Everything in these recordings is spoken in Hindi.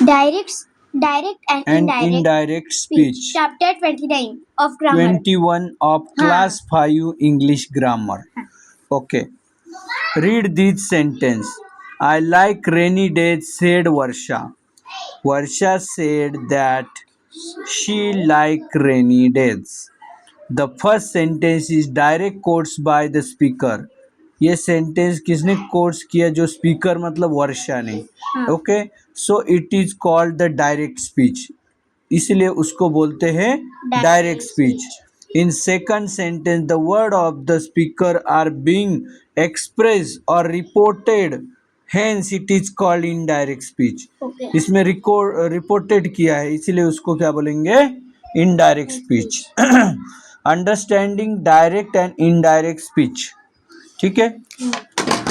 Direct, direct and and indirect indirect speech. Chapter 29 of grammar. 21 of class 5 English grammar. Okay. Read this sentence. I like rainy days, said Varsha. Varsha said that she liked rainy days. The first sentence is direct quotes by the speaker. ये सेंटेंस किसने कोट्स किया? जो स्पीकर मतलब वर्षा ने. Okay, so it is called the direct speech, इसलिए उसको बोलते हैं direct speech. In second sentence the word of the speaker are being express और reported, hence it is called indirect speech. इसमें रिपोर्टेड किया है, इसीलिए उसको क्या बोलेंगे? Indirect speech. Understanding direct and indirect speech. ठीक है,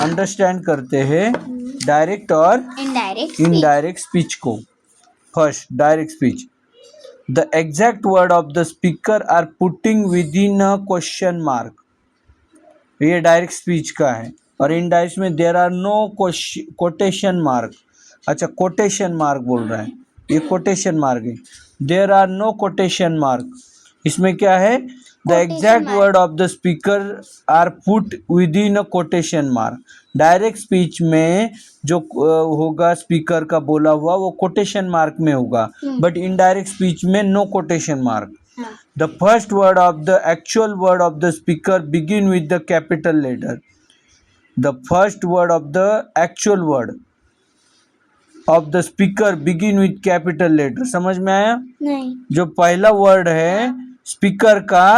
अंडरस्टैंड करते हैं डायरेक्ट और इनडायरेक्ट स्पीच को. First, direct speech. The exact word of the speaker are putting within a question mark. ये डायरेक्ट स्पीच का है. और इनडायरेक्ट में there are no quotation mark. अच्छा, कोटेशन मार्क बोल रहा है, ये कोटेशन मार्क है. There are no quotation mark, इसमें क्या है? The exact word of the speaker are put within a quotation mark. Direct speech में जो होगा स्पीकर का बोला हुआ वो कोटेशन मार्क में होगा, बट इनडायरेक्ट स्पीच में no quotation mark. The first word of the actual word of the speaker begin with the capital letter. The first word of the actual word of the speaker begin with capital letter. समझ में आया? नहीं. जो पहला वर्ड है स्पीकर का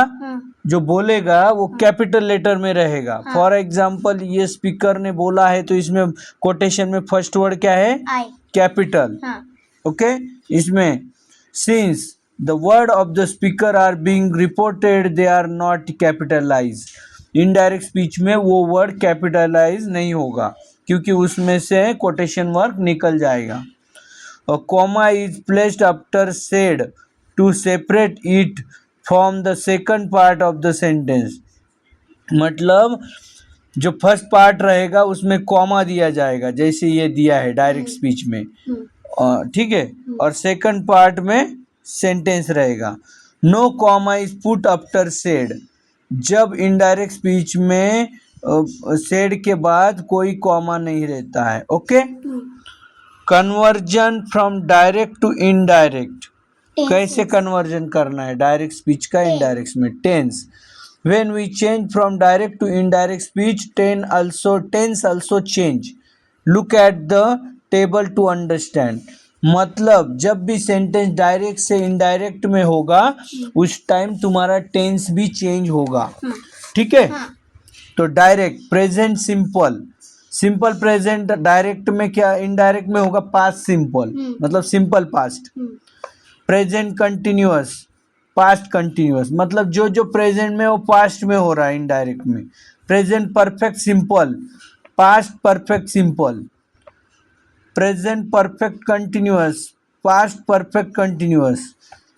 जो बोलेगा वो कैपिटल लेटर में रहेगा. फॉर एग्जाम्पल ये स्पीकर ने बोला है तो इसमें कोटेशन में फर्स्ट वर्ड क्या है? कैपिटल. ओके, इसमें since the word of the speaker are being reported they are not capitalized. Indirect speech में वो वर्ड कैपिटलाइज नहीं होगा क्योंकि उसमें से कोटेशन मार्क निकल जाएगा. A comma is placed after said to separate it from the second part of the sentence. मतलब जो फर्स्ट पार्ट रहेगा उसमें कॉमा दिया जाएगा, जैसे ये दिया है डायरेक्ट स्पीच में. ठीक है, और सेकंड पार्ट में सेंटेंस रहेगा. No comma is put after said. जब इनडायरेक्ट स्पीच में सेड के बाद कोई कॉमा नहीं रहता है. Okay. Conversion from direct to indirect. कैसे कन्वर्जन करना है डायरेक्ट स्पीच का इनडायरेक्ट में? Tense. When we change from direct to indirect speech tense also change. Look at the table to understand. मतलब जब भी सेंटेंस डायरेक्ट से इनडायरेक्ट में होगा उस टाइम तुम्हारा टेंस भी चेंज होगा. ठीक है. तो direct present simple. Simple present direct में क्या इनडायरेक्ट में होगा? पास्ट सिंपल, मतलब simple past. Present continuous, past continuous. मतलब जो जो प्रेजेंट में वो पास्ट में हो रहा है इनडायरेक्ट में. Present perfect simple, past perfect simple. Present perfect continuous, past perfect continuous.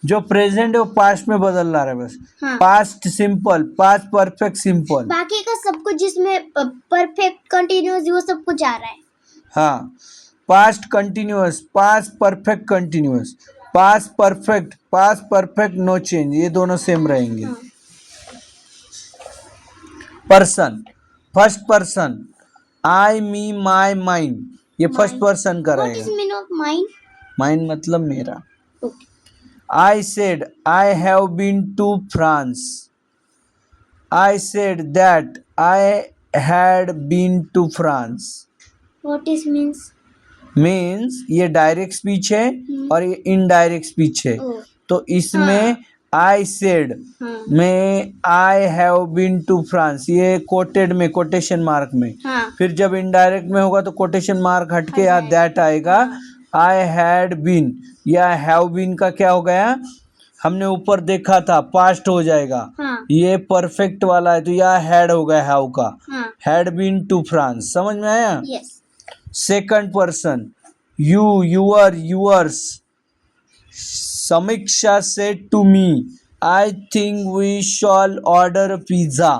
जो प्रेजेंट है वो पास्ट में बदल रहा है बस. Past simple, past perfect simple. बाकी का सब कुछ जिसमें परफेक्ट कंटिन्यूअस वो सब कुछ आ रहा है. हाँ, past continuous, past perfect continuous, past perfect no change, ये दोनों सेम रहेंगे. Person, first person. I, me, my, mine, ये फर्स्ट पर्सन का रहेगा. What is meaning of mine? Mine मतलब मेरा. Okay. I said I have been to France. I said that I had been to France. What is means? Means ये डायरेक्ट स्पीच है और ये इनडायरेक्ट स्पीच है. तो इसमें I said में I have been to France ये कोटेड में, कोटेशन मार्क में. फिर जब इनडायरेक्ट में होगा तो कोटेशन मार्क हटके यहाँ दैट आएगा. I had been या have been का क्या हो गया? हमने ऊपर देखा था पास्ट हो जाएगा. ये परफेक्ट वाला है तो यह हैड हो गया हैव का. Had been to France. समझ में आया? Second person. You, your, yours. Samiksha said to me I think we shall order pizza.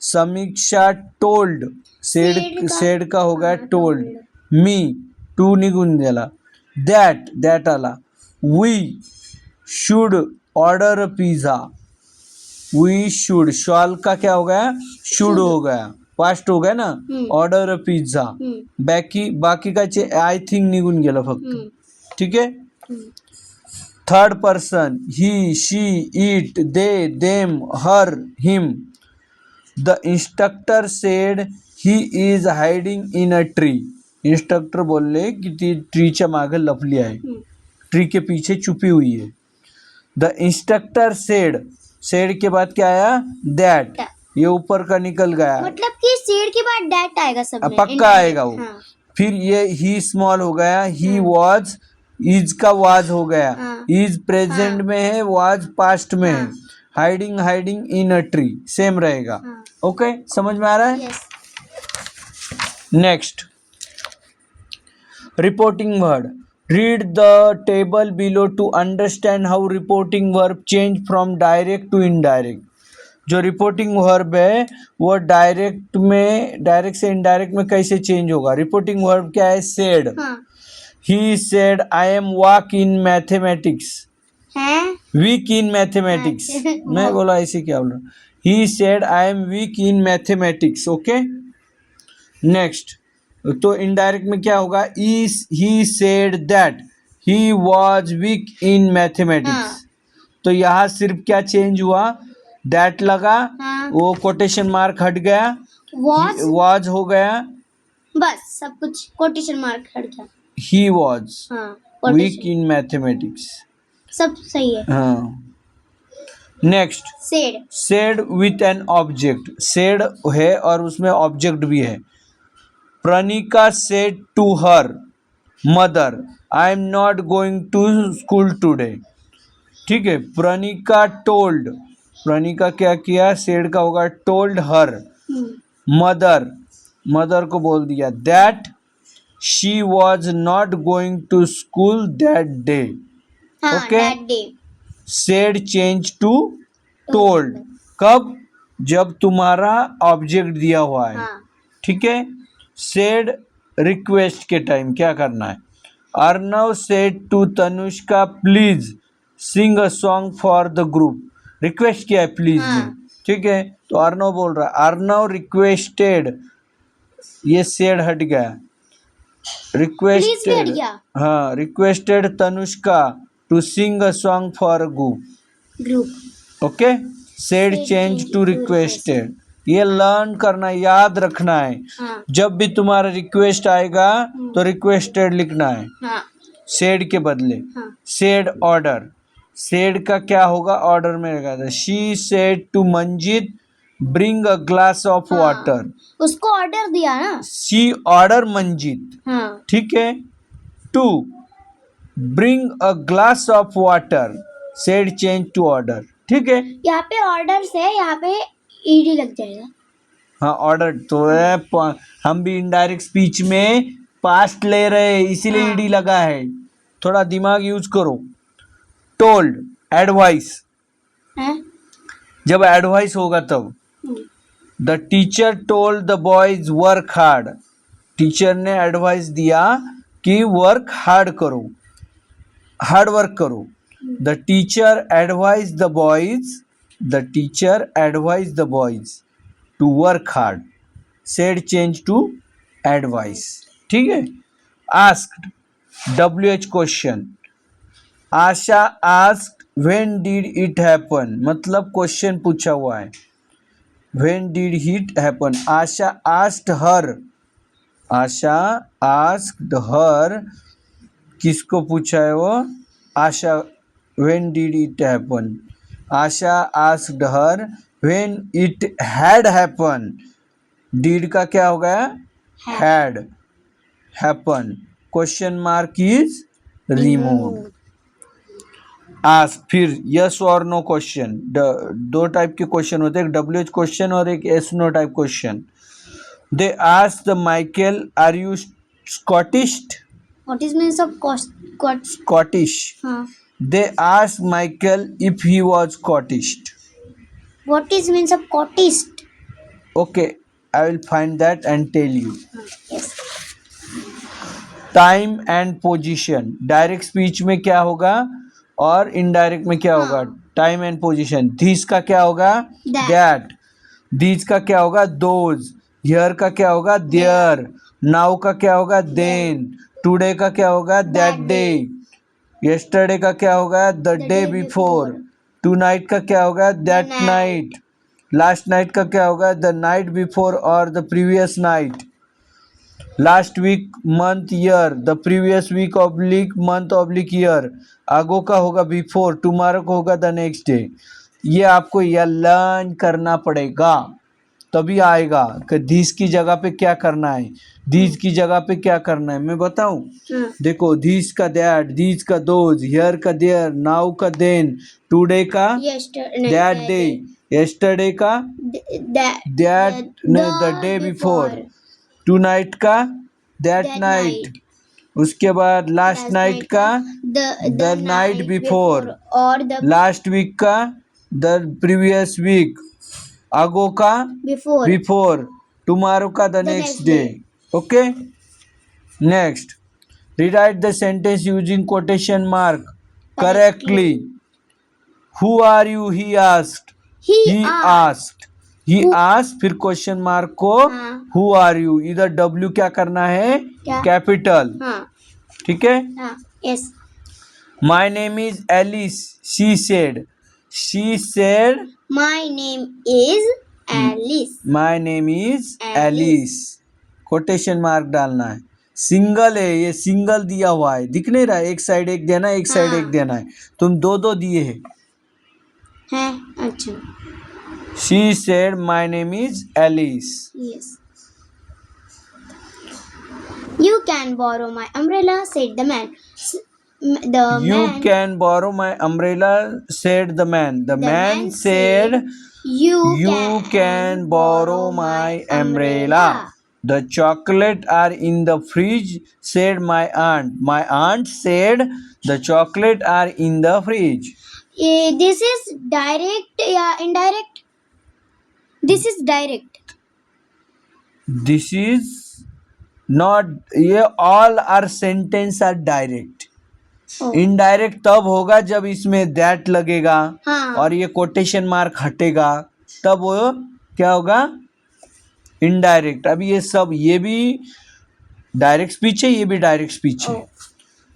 Samiksha told, said का हो गया टोल्ड. मी, टू निघून गेला. दैट आला. We should order a pizza. We should, shall का क्या हो गया, शुड हो गया, पास्ट हो गया ना. ऑर्डर अ पिझ्झा. बाकी का आय थिंक निघून गेलं फक्त. ठीक आहे. Third person, he, she, it, they, them, her, him. The instructor said he is hiding in a tree. Instructor बोलले की ती ट्रीच्या मागे लपली आहे, ट्री के पीछे छुपी हुई है. द इंस्ट्रक्टर सेड के बाद क्या आया, दैट. ये ऊपर का निकल गया, मतलब कि सेड के बाद डैट आएगा सब में. पक्का आएगा वो. हाँ. फिर ये ही स्मॉल हो गया, ही वॉज, इज का वाज हो गया, इज प्रेजेंट में है, वाज पास्ट में है. Hiding in a tree same रहेगा. ओके, समझ में आ रहा है. Yes. Next, reporting word. Read the table below to understand how reporting verb change from direct to indirect. जो रिपोर्टिंग वर्ब है वो डायरेक्ट से इनडायरेक्ट में कैसे चेंज होगा. रिपोर्टिंग वर्ब क्या है, said. He said I am walk in mathematics, weak in mathematics. मैं बोला ऐसे क्या बोल रहा. He said I am weak in mathematics. Okay. Next, तो इनडायरेक्ट में क्या होगा, he said that he was weak in mathematics. तो यहाँ सिर्फ क्या चेंज हुआ, दैट लगा, वो कोटेशन मार्क हट गया, वाज हो गया, बस सब कुछ कोटेशन मार्क हट गया. He was weak in mathematics. सब सही है. हाँ. Next, said with an object. Said है और उसमें ऑब्जेक्ट भी है. Pranika said to her mother I am not going to school today. ठीक है. प्रणिका टोल्ड, प्रणिका क्या किया, सेड का होगा, टोल्ड हर मदर को बोल दिया that she was not going to school that day. Okay. Said change to told. कब, जब तुम्हारा ऑब्जेक्ट दिया हुआ है. ठीक है. सेड रिक्वेस्ट के टाइम क्या करना है, Arnav said to Tanushka please sing a song for the group. Request किया है प्लीज में. ठीक है. तो अर्नव बोल रहा है, अर्नव रिक्वेस्टेड, ये सेड हट गया, रिक्वेस्टेड. हाँ, requested Tanushka to sing a song for group. Okay. Said change to requested. ये लर्न करना, याद रखना है. जब भी तुम्हारा रिक्वेस्ट आएगा तो रिक्वेस्टेड लिखना है सेड के बदले. सेड ऑर्डर, सेड का क्या होगा, ऑर्डर में रहेगा. She said to Manjit bring a glass of water. उसको ऑर्डर दिया ना, शी ऑर्डर मंजित. ठीक है. To bring a glass of water, said change to order. ठीक है. यहाँ पे ऑर्डर से यहाँ पे ईडी लग जाएगा. हाँ, ऑर्डर तो है, हम भी इनडायरेक्ट स्पीच में पास्ट ले रहे हैं इसीलिए ईडी लगा है. थोड़ा दिमाग यूज करो. Told, advice. जब एडवाइस होगा तब. The teacher told the boys work hard. टीचर ने एडवाइस दिया कि वर्क हार्ड करो, हार्ड वर्क करो. The teacher advise the boys, the teacher advise the boys to work hard. Said change to advice. ठीक है. Asked, WH question. Asha asked when did it happen, मतलब क्वेश्चन पूछा हुआ है. When did it happen. Asha asked her, Asha asked her, किसको पूछा है वो, आशा. When did it happen. Asha asked her when it had happen. Did का क्या हो गया, had. Happen, question mark is removed. Ask, फिर यस और नो क्वेश्चन. दो टाइप के क्वेश्चन होते हैं, एक WH क्वेश्चन और एक yes no type question. They asked the Michael are you Scottish. What is means of Scottish. They asked Michael if he was Scottish. What is means of Scottish? Okay, I will find that and tell you. Yes. Time and position. Direct speech में क्या होगा और इनडायरेक्ट में क्या होगा? Time and position. दिस का क्या होगा? दैट। दिस का क्या होगा? दोज। हियर का क्या होगा? देयर। नाउ का क्या होगा? देन। टुडे का क्या होगा? That day. यस्टरडे का क्या होगा? The day before. Tonight का क्या होगा? That night. लास्ट नाइट का क्या होगा? द नाइट बिफोर और the previous night. Last week, month, year, the previous week oblique month oblique year. Ago का होगा बिफोर, टुमारो को होगा द नेक्स्ट डे। ये आपको यह लर्न करना पड़ेगा, तभी आएगा कि दिस की जगह पे क्या करना है, दिस की जगह पे क्या करना है। मैं बताऊं? देखो, दिस का दैट, दिस का दोज, हियर का देयर, नाउ का देन, टुडे का दैट डे, यस्टरडे का that the day before, tonight का दैट नाइट, उसके बाद लास्ट नाइट का द नाइट बिफोर, और लास्ट वीक का द प्रीवियस वीक, आगो का बिफोर, टुमारो का the next day. Okay, next, rewrite the sentence using quotation mark correctly. Who are you? He asked. He asked. He asked, फिर क्वेश्चन मार्क को who are you, इधर W क्या करना है? कैपिटल। ठीक है? Yes. My name is Alice. She said. She said. My name is Alice. My name is Alice. Quotation mark डालना है। सिंगल है, ये सिंगल दिया हुआ है, दिख नहीं रहा है? एक साइड एक देना है, एक साइड एक देना है। तुम दो दो दिए हैं। अच्छा। She said, my name is Alice. Yes. You can borrow my umbrella, said the man. You can borrow my umbrella, said the man. The man said, you can borrow my umbrella. The chocolate are in the fridge, said my aunt. My aunt said, the chocolate are in the fridge. This is direct या indirect? This is direct. This is not, ये all our sentence are direct. Indirect तब होगा जब इसमें दैट लगेगा और ये कोटेशन मार्क हटेगा, तब वो क्या होगा? इनडायरेक्ट। अभी ये सब, ये भी डायरेक्ट स्पीच है, ये भी डायरेक्ट स्पीच है।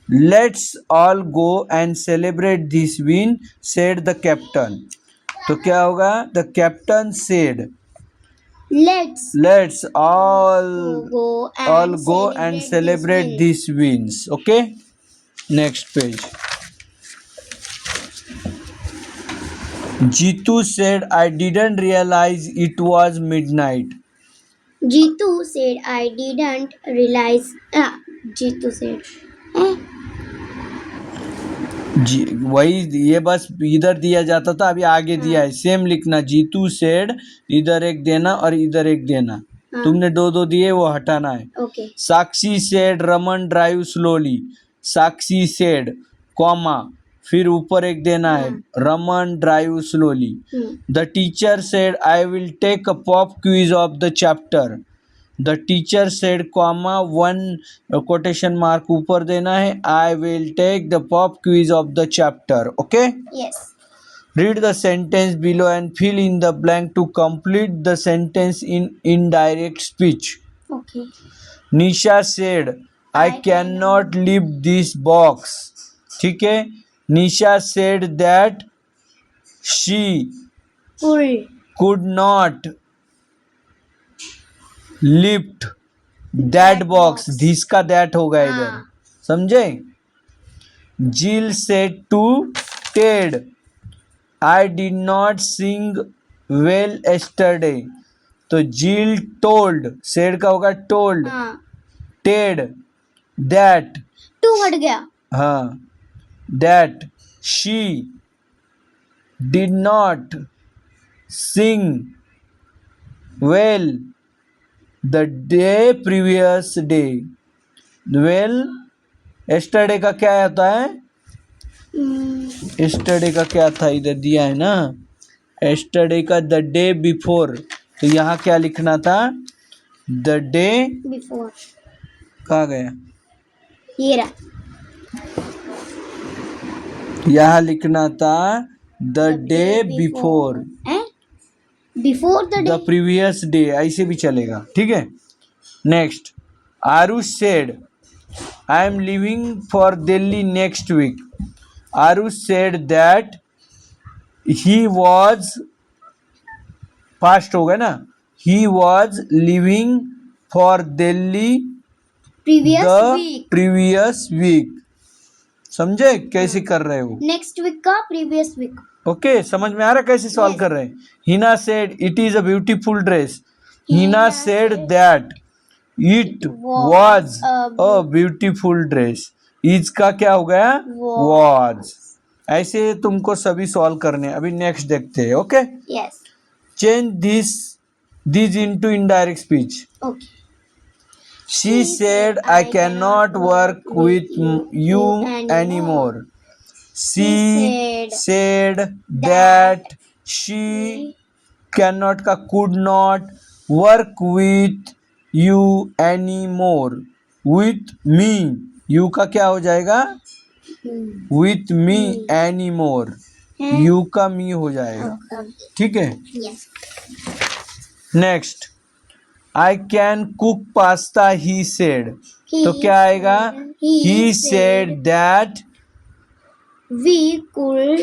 Let's all go and celebrate this win, said the captain. तो क्या होगा? The captain said, let's all go and celebrate this wins. Okay, next page. Jitu said, I didn't realise it was midnight. Jitu said, I didn't realize. Jitu said. वही, ये बस इधर दिया जाता था, अभी आगे दिया है, सेम लिखना। जीतू सेड, इधर एक देना और इधर एक देना। तुमने दो दो दिए, वो हटाना है। Okay. Sakshi said, Raman drive slowly. Sakshi said, comma, फिर ऊपर एक देना है, Raman drive slowly. The teacher said, I will take a pop quiz of the chapter. The teacher said, comma, one quotation mark ऊपर देना है, I will take the pop quiz of the chapter. Okay, yes. Read the sentence below and fill in the blank to complete the sentence in indirect speech. Okay. Nisha said, I can not lift this box. ठीक है, Nisha said that she could not lift that box। This का दैट होगा इधर, समझे? Jill said to Ted, I did not sing well yesterday। तो जिल टोल्ड, सेड का होगा टोल्ड, टेड दैट, टू हट गया। हाँ, that she did not sing well the day previous day। well, yesterday का क्या होता है? yesterday का क्या था? इधर दिया है ना, yesterday का the day before। तो यहाँ क्या लिखना था? the day before. कहाँ गया? ये रहा यहाँ लिखना था the day before, before the the day. Previous day, ऐसे भी चलेगा, ठीक है। Next, Aarush said I am living for Delhi next week. Aarush said that he was, past हो गया ना, he was living for Delhi previous the week. Previous week. समझे कैसे कर रहे हो? नेक्स्ट वीक का प्रीवियस वीक. ओके, समझ में आ रहा है कैसे सॉल्व Yes. कर रहे हैं? Hina said it is a beautiful dress. Hina said that it was a beautiful dress. Is का क्या हो गया? वॉज। ऐसे तुमको सभी सॉल्व करने हैं। अभी नेक्स्ट देखते हैं। Okay, yes. Change this into indirect speech. Okay. She said, I cannot work with you anymore. She said that she cannot का could not work with you anymore. With me. You का क्या हो जाएगा? With me anymore. You का me हो जाएगा। ठीक है? Yes. Next, I can cook pasta he said. तो क्या आएगा? He said that we could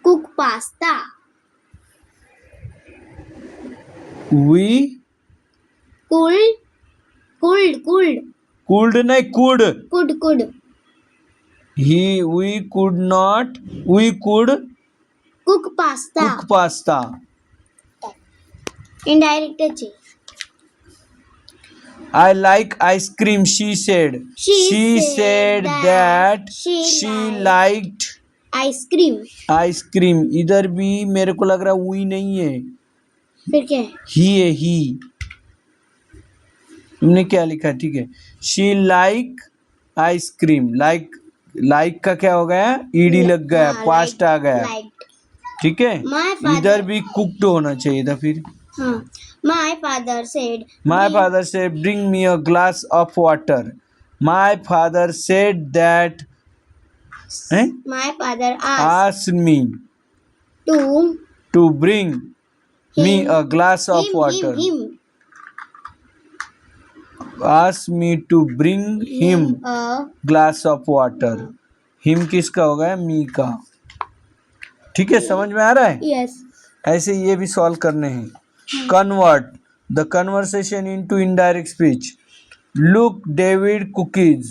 cook pasta. We could could could could नहीं could, could could he we could not, we could cook pasta. Cook pasta. Indirect है. I like ice cream, she said. She said that she liked ice cream. ice cream. इधर भी मेरे को लग रहा है we नहीं है, फिर क्या है? ही है, ही। तुमने क्या लिखा? ठीक है, she like ice cream. like का क्या हो गया? ईडी लग गया, पास्ट आ गया। Liked. ठीक है, My father- इधर भी कुक्ड होना चाहिए था फिर। हाँ. My father said. My father said, bring me a glass of water. My father said that My father asked me to to bring me him- a glass of water. him Asked me to bring him a glass of water. Him किसका होगा? me का। ठीक है, समझ में आ रहा है? yes. ऐसे ये भी सॉल्व करने हैं। Convert the conversation into indirect speech. Look, David, cookies.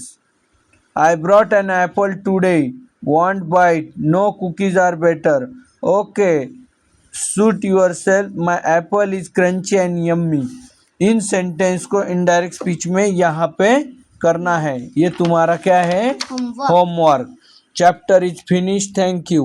I brought an apple today. Want bite? No, cookies are better. Okay, suit yourself. My apple is crunchy and yummy. In sentence को इनडायरेक्ट स्पीच में यहाँ पे करना है। ये तुम्हारा क्या है? Homework. Homework. Chapter is finish. Thank you.